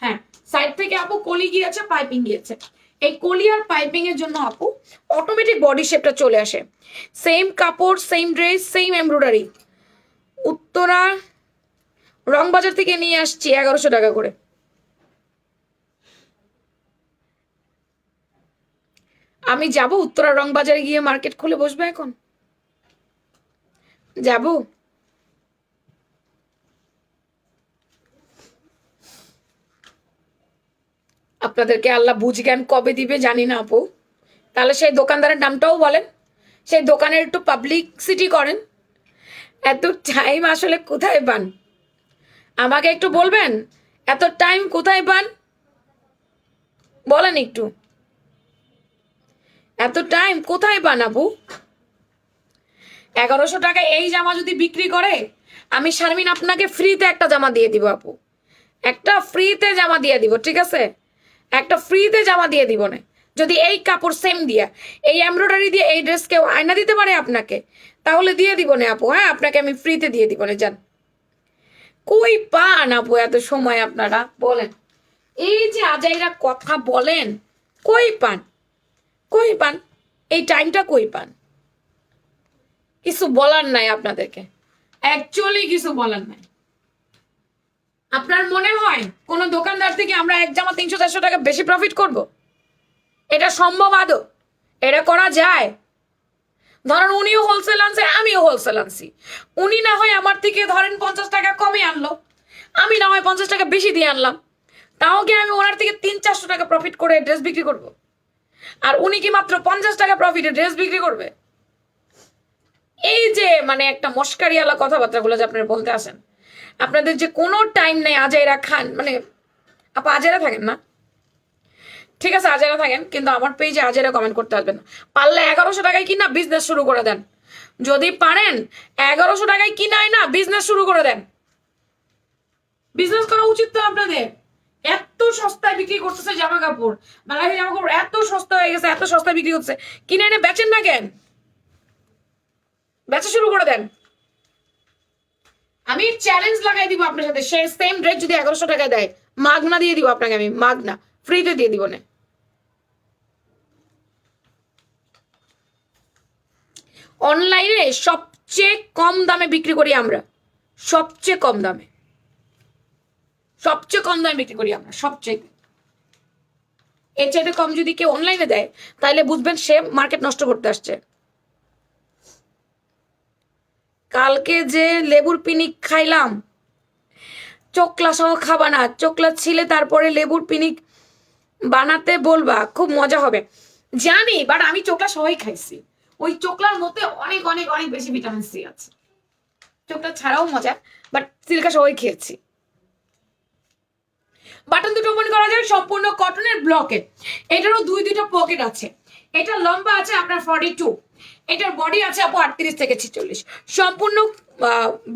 Speaker 1: হ্যাঁ, সাইড থেকে আপু কলি গিয়েছে, পাইপিং গিয়েছে। এই কলি আর পাইপিং এর জন্য আপু অটোমেটিক বডি শেপটা চলে আসে। সেম কাপড়, same dress, same embroidery. Uttara রংবাজার থেকে নিয়ে আসছি 1100 টাকা করে। আমি যাব উত্তরা রংবাজারে গিয়ে মার্কেট খুলে বসবে এখন, যাব। আপনাদেরকে আল্লাহ বুঝ জ্ঞান কবে দিবে জানি না আপু। তাহলে সেই দোকানদারের নামটাও বলেন, সেই দোকানের একটু পাবলিসিটি করেন। এত টাইম আসলে কোথায় পান আমাকে একটু বলবেন? এত টাইম কোথায় পান বলেন একটু, এত টাইম কোথায় পান আপু? 1100 টাকায় এই জামা যদি বিক্রি করে, আমি শারমিন আপনাকে ফ্রিতে একটা জামা দিয়ে দিব আপু, একটা ফ্রিতে জামা দিয়ে দিব, ঠিক আছে? একটা ফ্রিতে জামা দিয়ে দিব না। যদি এই কাপড় সেম দিয়া, এই এমব্রয়ডারি দিয়ে এই ড্রেস কেউ আয়না দিতে পারে আপনাকে, তাহলে দিয়ে দিব না আপু। হ্যাঁ, আপনাকে আমি ফ্রিতে দিয়ে দিব না, যান। কই পান আপু এত সময় আপনারা বলেন? এই যে আজাইরা কথা বলেন, কই পান, কই পান এই টাইমটা, কই পান? কিছু বলার নাই আপনাদেরকে, অ্যাকচুয়ালি কিছু বলার নাই। আপনার মনে হয় কোন দোকানদার থেকে আমরা এক জামা 300-400 টাকা বেশি প্রফিট করব? এটা সম্ভব আদৌ? এটা করা যায়? ধরেন উনিও হোলসেল আনছে, আমিও হোলসেল আনছি, উনি না হয় আমার থেকে ধরেন 50 টাকা কমে আনলো, আমি না হয় 50 টাকা বেশি দিয়ে আনলাম, তাও কি আমি ওনার থেকে 300-400 টাকা প্রফিট করে ড্রেস বিক্রি করব? আর উনি কি মাত্র 50 টাকা প্রফিটে ড্রেস বিক্রি করবে? এই যে মানে একটা মস্কারিয়ালা কথাবার্তাগুলো যে আপনারা বলতে আসেন, আপনাদের যে কোনো টাইম নেই। আজাইরা খান মানে, আপা আজাইরা থাকেন না, ঠিক আছে আজাইরা থাকেন, কিন্তু আমার পেজে আজাইরা কমেন্ট করতে আসবেন না। পারলে 1100 টাকায় কিনা বিজনেস শুরু করে দেন, যদি পারেন 1100 টাকায় কিনাই না বিজনেস শুরু করে দেন। বিজনেস করা উচিত তো আপনাদের। এত সস্তায় বিক্রি করতেছে জামা কাপড়, বাঙালি জামা কাপড় এত সস্তা হয়ে গেছে, এত সস্তায় বিক্রি করছে, কিনে এনে বেচেন না কেন? বেচা শুরু করে দেন। আমি চ্যালেঞ্জ লাগাই দিব আপনার সাথে, সে সেম ড্রেস যদি 1100 টাকায় দেয়, মাগনা দিয়ে দিব আপনাকে, আমি মাগনা ফ্রিতে দিয়ে দিব না। অনলাইনে সবচেয়ে কম দামে বিক্রি করি আমরা, সবচেয়ে কম দামে, সবচেয়ে কম দামে বিক্রি করি আমরা, সবচেয়ে। এর চাইতে কম যদি কেউ অনলাইনে দেয়, তাহলে বুঝবেন সে মার্কেট নষ্ট করতে আসছে। কালকে যে লেবুর পিনিক খাইলাম, চোকলা সহ খাবা না, চোকলা ছিলে তারপরে লেবুর পিনিক বানাতে বলবা, খুব মজা হবে। জানি, বাট আমি চোকলা সহই খাইছি। ওই চোকলার মধ্যে অনেক অনেক অনেক বেশি ভিটামিন সি আছে, চোকলা ছাড়াও মজা, বাট সিল্কা সহই খেয়েছি। বাটন দুটো মনে করা যায় সম্পূর্ণ কটনের ব্লকের, এটারও দুইটা পকেট আছে। এটা লম্বা আছে আপনার 42, এটার বডি আছে আপু 38 থেকে 46, সম্পূর্ণ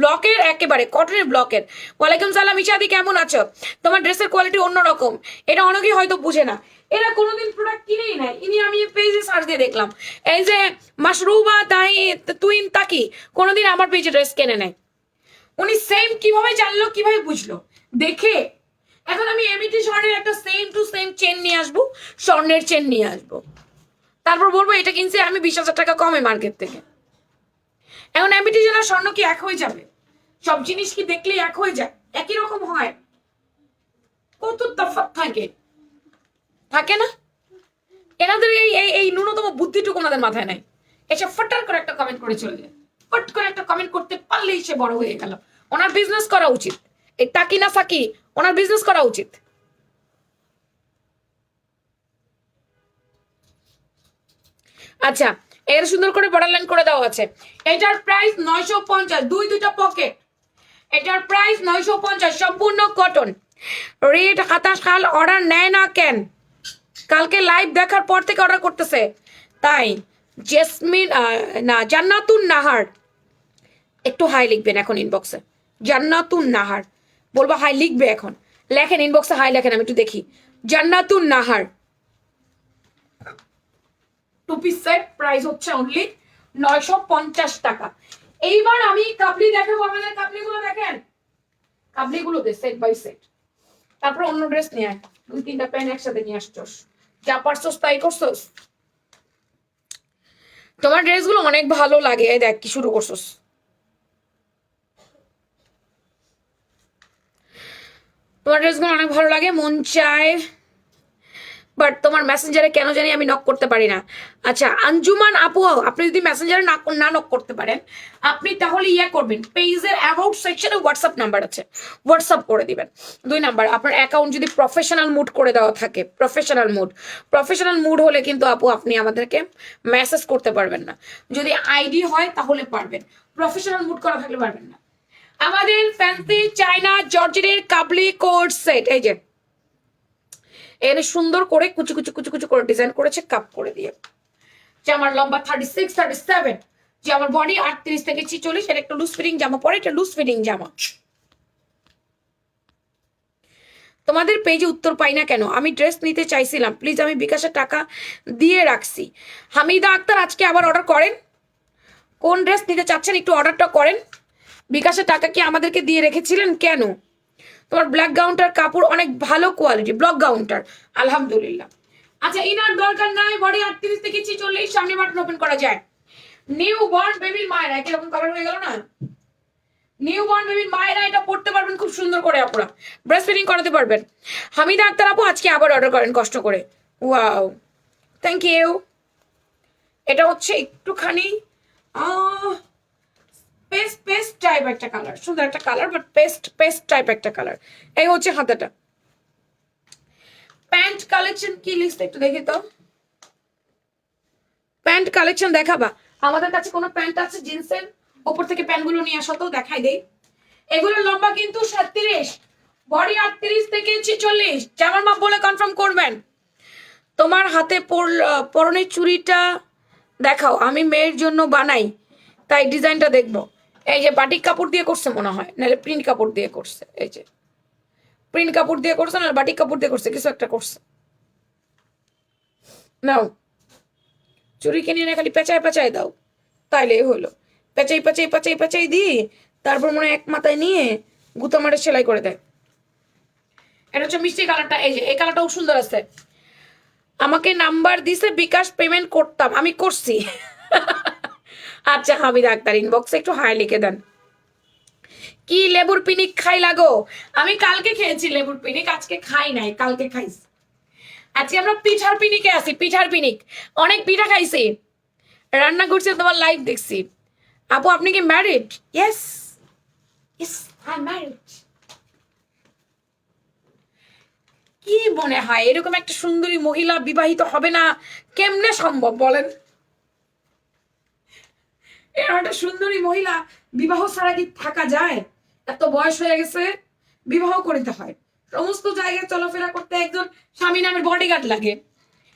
Speaker 1: ব্লকের, একেবারে কটনের ব্লকের। ওয়ালাইকুম সালাম ইশাদি, কেমন আছো? তোমার ড্রেসের কোয়ালিটি অন্যরকম, এটা অনেকেই হয়তো বুঝে না, এরা কোনোদিন প্রোডাক্ট কিনেই নাই। ইনি আমি পেজে সার্চ দিয়ে দেখলাম, এই যে মাশরুবা তাই তুইন তাকি কোনোদিন আমার পেজে ড্রেস কেনে নেয়। উনি সেম কিভাবে জানলো, কিভাবে বুঝলো? দেখে। এখন আমি এমইটি স্বর্ণের একটা সেম টু সেম চেন নিয়ে আসবো, স্বর্ণের চেন নিয়ে আসবো, তারপর বলবো এটা কিনছে আমি 20,000 টাকা কমে মার্কেট থেকে। এখন এমইটি জেলার স্বর্ণ কি এক হয়ে যাবে? সব জিনিস কি দেখলেই এক হয়ে যায়? একই রকম হয়? কত তফাৎ থাকে, থাকে না? এনাদের এই এই এই ন্যূনতম বুদ্ধিটুকু ওনাদের মাথায় নাই। এসে ফটার করে একটা কমেন্ট করে চলে যায়, ফট করে একটা কমেন্ট করতে পারলেই সে বড় হয়ে গেল। ওনার বিজনেস করা উচিত, এই তাকি না ফাকি, ওনার বিজনেস করা উচিত। আচ্ছা, এর সুন্দর করে বর্ডার লাইন করে দেওয়া আছে। এটার প্রাইস 950, দুইটা পকেট। এটার প্রাইস 950, সম্পূর্ণ কটন। রেড হাতা শাল অর্ডার নেয় না কেন? কালকে লাইভ দেখার পর থেকে অর্ডার করতেছে তাই। জেসমিন না, জান্নাতুন নাহার, একটু হাই লিখবেন এখন ইনবক্সে, জান্নাতুন নাহার বলবো, হাই লিখবে এখন, লেখেন ইনবক্সে হাই লেখেন, আমি একটু দেখি। Jannatun Nahar two piece set, price হচ্ছে অনলি 950 টাকা। এইবার আমি কাবলি দেখাবো আপনাদের, কাবলিগুলো দেখেন, কাবলিগুলো দে সেট বাই সেট। তারপর অন্য ড্রেস নিয়ে আয়, 2-3টা প্যান্ট একসাথে নিয়ে আসছস, যা পারছস তাই করছস। তোমার ড্রেসগুলো অনেক ভালো লাগে, এই দেখ কি শুরু করছস। তোমার ড্রেসগুলো অনেক ভালো লাগে, মন চায় বাট তোমার মেসেঞ্জারে কেন জানি আমি নক করতে পারি না। আচ্ছা আঞ্জুমান আপু, আপনি যদি মেসেঞ্জারে না নক করতে পারেন, আপনি তাহলে ইয়ে করবেন, পেজের অ্যাবাউট সেকশনে হোয়াটসঅ্যাপ নাম্বার আছে, হোয়াটসঅ্যাপ করে দিবেন। 2 নাম্বার, আপনার অ্যাকাউন্ট যদি প্রফেশনাল মুড করে দেওয়া থাকে, প্রফেশনাল মুড হলে কিন্তু আপু আপনি আমাদেরকে মেসেজ করতে পারবেন না। যদি আইডি হয় তাহলে পারবেন, প্রফেশনাল মুড করা থাকলে পারবেন না। আমাদের ফ্যান্সি চায়না জর্জেটের কাবলি কোট সেট, এই যে এখানে সুন্দর করে কুচি কুচি কুচি কুচি করে ডিজাইন করেছে কাপ করে দিয়ে। যে আমার লম্বা 36 37, যে আমার বডি 38 থেকে 46, এটা একটা লুজ ফিটিং জামা পরে, এটা লুজ ফিটিং জামা। তোমাদের পেজে উত্তর পাই না কেন? আমি ড্রেস নিতে চাইছিলাম, প্লিজ আমি বিকাশে টাকা দিয়ে রাখছি। হামিদা আক্তার আজকে আবার অর্ডার করেন, কোন ড্রেস নিতে চাচ্ছেন একটু অর্ডারটা করেন। বিকাশে টাকা কি আমাদেরকে দিয়ে রেখেছিলেন কেন? তোমার ব্ল্যাক গাউনটার কাপড় অনেক ভালো কোয়ালিটি, ব্লক গাউনটার আলহামদুলিল্লাহ। আচ্ছা ইনার দরকার নাই, বডি 38 থেকে 46, সামনে বাটন ওপেন করা যায়। নিউ বর্ন বেবির মায়েরা, কিরকম কালার হয়ে গেল না? নিউ বর্ন বেবির মায়েরা এটা পড়তে পারবেন খুব সুন্দর করে, আপুরা ব্রেস্ট ফিটিং করাতে পারবেন। হামিদা আক্তার আপু আজকে আবার অর্ডার করেন কষ্ট করে, ওয়াও থ্যাংক ইউ। এটা হচ্ছে একটুখানি পেস্ট পেস্ট টাইপ একটা কালার, সুন্দর একটা কালার, বাট পেস্ট টাইপ একটা কালার। এই হচ্ছে হাতাটা। প্যান্ট কালেকশন কি লিস্ট একটু দেখি তো, প্যান্ট কালেকশন দেখাবা? আমাদের কাছে কোনো প্যান্ট আছে জিন্সের, ওপর থেকে প্যান্টগুলো নিয়ে আসো তো, দেখাই দেই। এগুলো লম্বা কিন্তু 37, বডি 38 থেকে 46, জামার মাপ বলে কনফার্ম করবেন। তোমার হাতে পরনের চুড়িটা দেখাও, আমি মেয়ের জন্য বানাই তাই ডিজাইনটা দেখবো। এই যে বাটিক কাপড় দিয়ে করছে মনে হয়, নাহলে প্রিন্ট কাপড় দিয়ে করছে। এই যে প্রিন্ট কাপড় দিয়ে করছে, না বাটিক কাপড় দিয়ে করছে, কিছু একটা করছে। নাও চুরি কিনে এনে খালি পেঁচায় পেঁচায় দাও, তাইলে হলো। পেঁচাই দিয়ে তারপর মনে হয় এক মাথায় নিয়ে গুতা মারে সেলাই করে দেয়। এটা হচ্ছে মিষ্টি কালারটা, এই যে এই কালারটাও সুন্দর আছে। আমাকে নাম্বার দিছে, বিকাশ পেমেন্ট করতাম, আমি করছি। আচ্ছা হামিদা আক্তার ইনবক্সে একটু হাই লিখে দেন। কি লেবুর পিনিক খাই লাগো? আমি কালকে খেয়েছি লেবুর পিনিক, আজকে খাই নাই, কালকে খাইছি। আজকে আমরা পিঠার পিনিকে আছি, পিঠার পিনিক। অনেক পিঠা খাইছি, রান্না করছি, তোমার লাইভ দেখছি। আপু আপনি কি married? Yes yes I married. কি মনে হয় এরকম একটা সুন্দরী মহিলা বিবাহিত হবে না? কেমনে সম্ভব বলেন? এরকম একটা সুন্দরী মহিলা বিবাহ ছাড়া কি থাকা যায়? এত বয়স হয়ে গেছে, বিবাহ করতে হয়। সমস্ত জায়গায় চলাফেরা করতে একজন স্বামী নামের বডিগার্ড লাগে।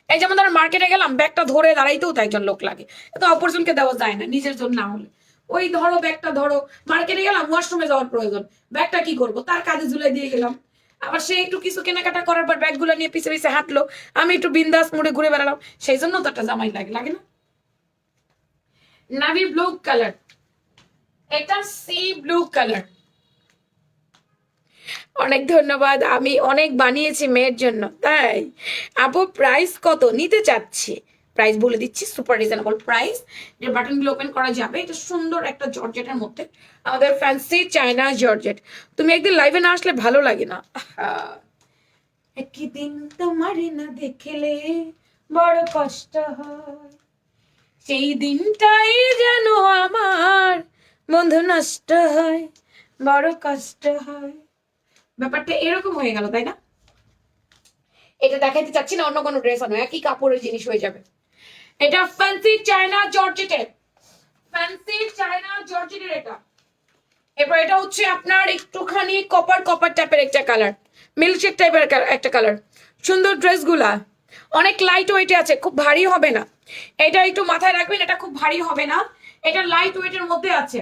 Speaker 1: এই যেমন ধরো মার্কেটে গেলাম, ব্যাগটা ধরে দাঁড়াইতেও তো একজন লোক লাগে, এত অপরজনকে দেওয়া যায় না, নিজের জন্য না হলে। ওই ধরো ব্যাগটা ধরো, মার্কেটে গেলাম, ওয়াশরুমে যাওয়ার প্রয়োজন, ব্যাগটা কি করবো, তার কাজে ঝুলাই দিয়ে গেলাম। আবার সে একটু কিছু কেনাকাটা করার পর ব্যাগগুলো নিয়ে পিছে পিছে হাঁটলো, আমি একটু বিন্দাস মুড়ে ঘুরে বেড়ালাম, সেই জন্য তো একটা জামাই লাগে, লাগে না? নাভি ব্লু কালার, এটা সি ব্লু কালার। অনেক ধন্যবাদ, আমি অনেক বানিয়েছি মেয়ের জন্য। তাই আপু প্রাইস কত নিতে চাচ্ছি? প্রাইস বলে দিচ্ছি, সুপার রিজনেবল প্রাইস। যে বাটনগুলো ওপেন করা যাবে, এটা সুন্দর একটা জর্জেটের মধ্যে, আমাদের ফ্যান্সি চায়না জর্জেট। তুমি একদিন লাইভে না আসলে ভালো লাগে না। একদিন তোমার না দেখলে বড় কষ্ট হয়, সেই দিনটাই যেন আমার বন্ধু নষ্ট হয়, বড় কষ্ট হয়। ব্যাপারটা এরকম হয়ে গেল, তাই না? এটা দেখাইতে চাচ্ছি না অন্য কোনো ড্রেস আনো, একই কাপড়ের জিনিস হয়ে যাবে। এটা ফ্যান্সি চায়না জর্জেটের, ফ্যান্সি চায়না জর্জেটের এটা। এরপর এটা হচ্ছে আপনার একটুখানি কপার কপার টাইপের একটা কালার, মিল্কশেক টাইপের একটা কালার। সুন্দর ড্রেসগুলা অনেক লাইট ওয়েটে আছে, খুব ভারী হবে না। এটা একটু মাথায় রাখবেন, এটা খুব ভারী হবে না, এটা লাইট ওয়েটের মধ্যে আছে।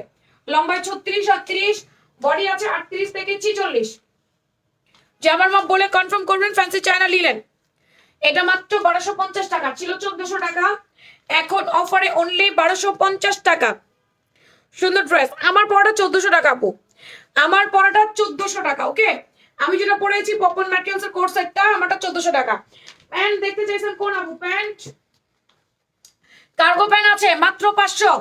Speaker 1: লম্বায় 36 38, বডি আছে 38 থেকে 46। জামার মাপ বলে কনফার্ম করবেন। ফ্যান্সি চায়না লিলেন, এটা মাত্র 1250 টাকা, ছিল 1400 টাকা, এখন অফারে অনলি 1250 টাকা। সুন্দর ড্রেস। আমার পরাটা 1400 টাকা আপু, আমার পরাটা 1400 টাকা। ওকে, আমি যেটা পরেছি পপন ম্যাটেরিয়ালস এর কোর্স সেটটা, আমারটা 1400 টাকা। প্যান্ট দেখতে চাইছেন কোন আপু? প্যান্ট কার্গো প্যান্ট আছে মাত্র 500,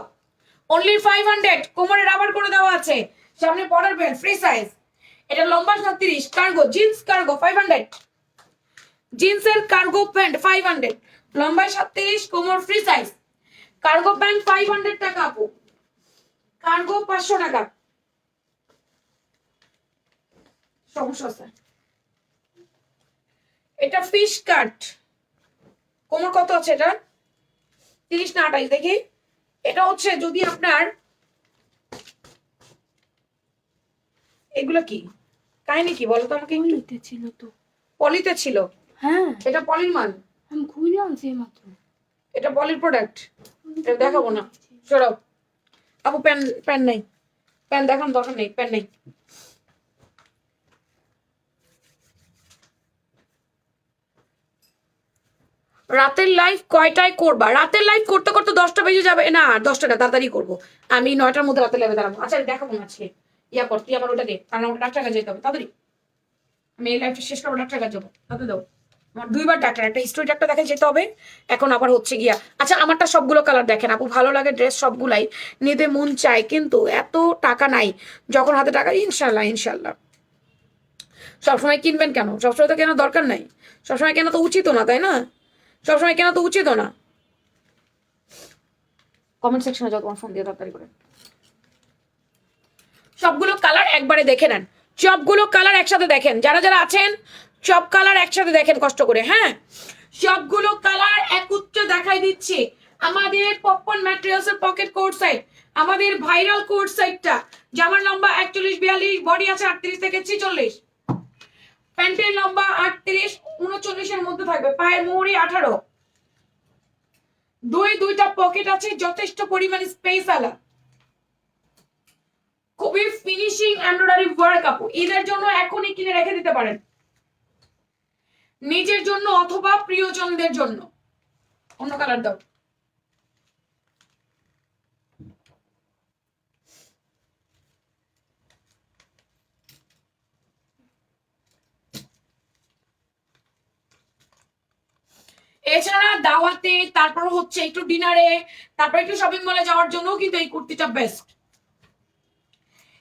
Speaker 1: অনলি 500। কোমরে রাবার করে দেওয়া আছে, সামনে পরার বেল্ট ফ্রি সাইজ। এটা লম্বা 37, কার্গো জিন্স কার্গো 500। জিন্সের কার্গো প্যান্ট 500, লম্বায় 37, কোমর ফ্রি সাইজ। কার্গো প্যান্ট 500 টাকা আপু, কার্গো 500 টাকা। সমস্যা আছে। এটা ফিশ কাট, কোমর কত আছে এটা? 30 না 28 দেখি। এটা হচ্ছে যদি আপনার, এগুলো কি কাহিনী কি বলো তো আমাকে?
Speaker 2: পলিতে ছিল তো।
Speaker 1: পলিতে ছিল?
Speaker 2: হ্যাঁ,
Speaker 1: এটা পলির মাল?
Speaker 2: আমি খুলে আনছি মাত্র।
Speaker 1: এটা পলির প্রোডাক্ট? এটা দেখাবো না, সরাও। আপু প্যান, প্যান নাই, প্যান দেখান দরকার নেই, প্যান নেই। রাতের লাইভ কয়টায় করবা? রাতের লাইভ করতে করতে 10টা বেজে যাবে না, 10টা না, তাড়াতাড়ি করবো। আমি 9টার মধ্যে রাতের লাইভে দাঁড়াবো। আচ্ছা দেখাবো না আজকে, ইয়া কর তুই আমার ওটা দে, কারণ আমার ডাক্তার কাছে যেতে হবে তাড়াতাড়ি। আমি এই লাইভটা শেষ করবো, ডাক্তার কাছে যাবো, তাতে দাও। আমার 2বার ডাক্তার, একটা স্টোরি ডাক্তার দেখে যেতে হবে, এখন আবার হচ্ছে গিয়া। আচ্ছা আমারটা সবগুলো কালার দেখেন আপু, ভালো লাগে ড্রেস সবগুলাই, নিতে মন চায় কিন্তু এত টাকা নাই। যখন হাতে টাকা, ইনশাল্লাহ ইনশাল্লাহ। সবসময় কিনবেন কেন? সবসময় তো কেনার দরকার নাই, সবসময় কেনা তো উচিত না, তাই না? সবসময় কেনা তো উচিত না। কমেন্ট সেকশনে যাও, তোমার ফোন দিয়ে তাড়াতাড়ি করে। সবগুলো কালার একবারে দেখে নেন, সবগুলো কালার একসাথে দেখেন, যারা যারা আছেন সব কালার একসাথে দেখেন কষ্ট করে। হ্যাঁ, সবগুলো কালার একত্রে দেখাই দিচ্ছি। আমাদের পপকর্ন ম্যাটেরিয়ালস এর পকেট কোট সাইড, আমাদের ভাইরাল কোট সাইডটা, জামার লম্বা 41-42, বডি আছে 38 থেকে 46, প্যান্টের লম্বা 38-39 এর মধ্যে থাকবে, পায়ের মোহরি 18, দুইটা পকেট আছে, যথেষ্ট পরিমাণ স্পেস আলা, খুবই ফিনিশিং এমব্রয়ডারি ওয়ার্ক আপু। ঈদের জন্য এখনই কিনে রেখে দিতে পারেন, নিজের জন্য অথবা প্রিয়জনদের জন্য। অন্য কালার দাও। এছাড়া দাওয়াতে, তারপর হচ্ছে একটু ডিনারে, তারপর একটু শপিং মলে যাওয়ার জন্য কিন্তু এই কুর্তিটা বেস্ট।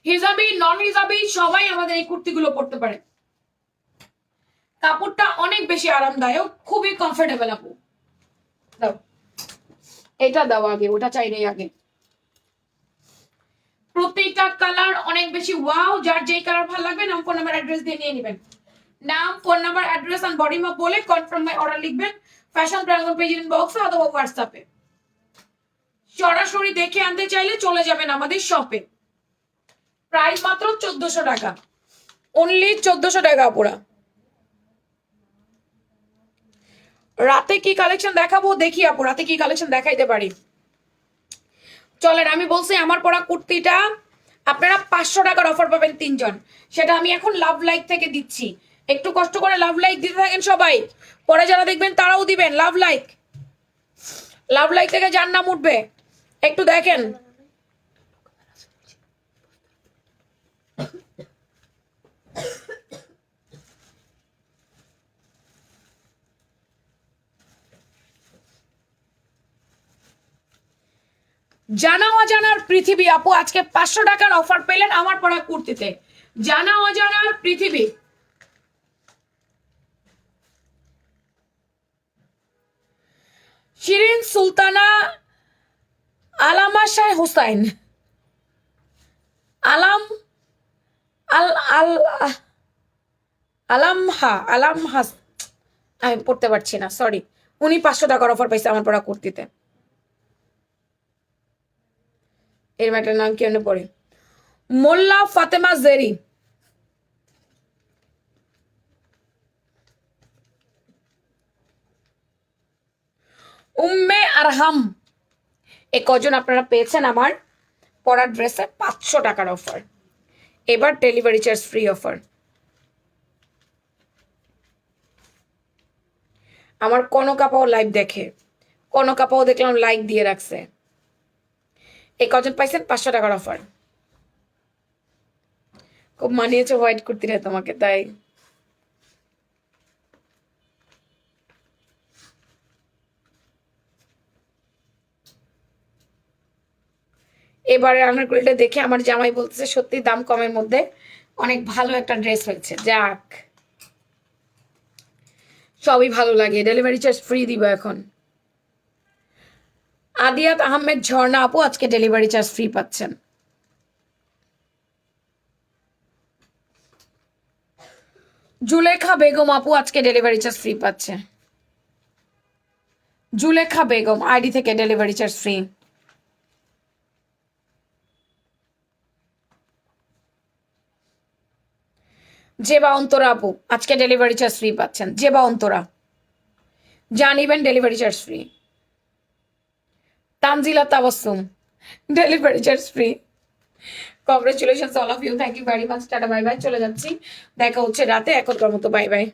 Speaker 1: হিজাবি নন হিজাবি সবাই আমাদের এই কুর্তিগুলো পরতে পারে। কাপড়টা অনেক বেশি আরামদায়ক, খুবই কমফোর্টেবল আপু। দাও এটা, দাও আগে, ওটা চাই নেই আগে। প্রত্যেকটা কালার অনেক বেশি ওয়াও। যার যেই কালার ভালো লাগবে নাম, ফোন নাম্বার, অ্যাড্রেস দিয়ে নিয়ে নেবেন। নাম, ফোন নাম্বার, অ্যাড্রেস আর বডি মাপ বলে কনফার্ম বাই অর্ডার লিখবেন ফ্যাশন প্রাঙ্গন পেজ ইনবক্সে অথবা হোয়াটসঅ্যাপে। সরাসরি দেখে আনতে চাইলে চলে যাবেন আমাদের শপে। প্রাইস মাত্র 1400 টাকা, অনলি 1400 টাকা পুরা। রাতে কি কালেকশন দেখাবো দেখি আপু, রাতে কি কালেকশন দেখাইতে পারি। চলেন, আমি বলছি আমার পরা কুর্তিটা আপনারা 500 টাকার অফার পাবেন 3 জন, সেটা আমি এখন লাভ লাইক থেকে দিচ্ছি। একটু কষ্ট করে লাভ লাইক দিতে থাকেন সবাই, পরে যারা দেখবেন তারাও দিবেন লাভ লাইক। লাভ লাইক থেকে যার নাম উঠবে একটু দেখেন। জানা অজানার পৃথিবী আপু, আজকে 500 টাকার অফার পেলেন আমার পরা কুর্তিতে। জানা অজানার পৃথিবী, শিরিন সুলতানা, আলামা শাহ হুসাইন, আলাম আল আল আলামহা, আমি পড়তে পারছি না, সরি। উনি 500 টাকার অফার পাইছে আমার পরা কুর্তিতে। এর ম্যাটার নাম কি পড়ে? মোল্লা ফাতেমা জেরি, উম্মে আরহাম। এ কজন আপনারা পেয়েছেন আমার পরার ড্রেসে 500 টাকার অফার। এবার ডেলিভারি চার্জ ফ্রি অফার। আমার কনকাপাও লাইভ দেখে, কনকাপাও দেখলাম লাইক দিয়ে রাখছে। এই কজন পাইছেন 500 টাকার অফার। খুব মানিয়েছে হোয়াইট কুর্তিটা তোমাকে, তাই। এবারে আনারকলিটা দেখে আমার জামাই বলতেছে সত্যি দাম কমের মধ্যে অনেক ভালো একটা ড্রেস হয়েছে। যাক, সবই ভালো লাগে। ডেলিভারি চার্জ ফ্রি দিব এখন। আদিয়াত আহমেদ ঝর্ণা আপু আজকে ডেলিভারি চার্জ ফ্রি পাচ্ছেন। জুলেখা বেগম আপু আজকে ডেলিভারি চার্জ ফ্রি পাচ্ছে। জুলেখা বেগম আইডি থেকে delivery charge free. Zeba Antara আপু আজকে ডেলিভারি চার্জ ফ্রি পাচ্ছেন। জেবা অন্তরা জানিবেন delivery charge free. Tanzila Tabassum delivery charge free. Congratulations all of you, thank you very much. Tata bye bye, চলে যাচ্ছি। দেখা হচ্ছে রাতে এখনকার মতো, বাই বাই।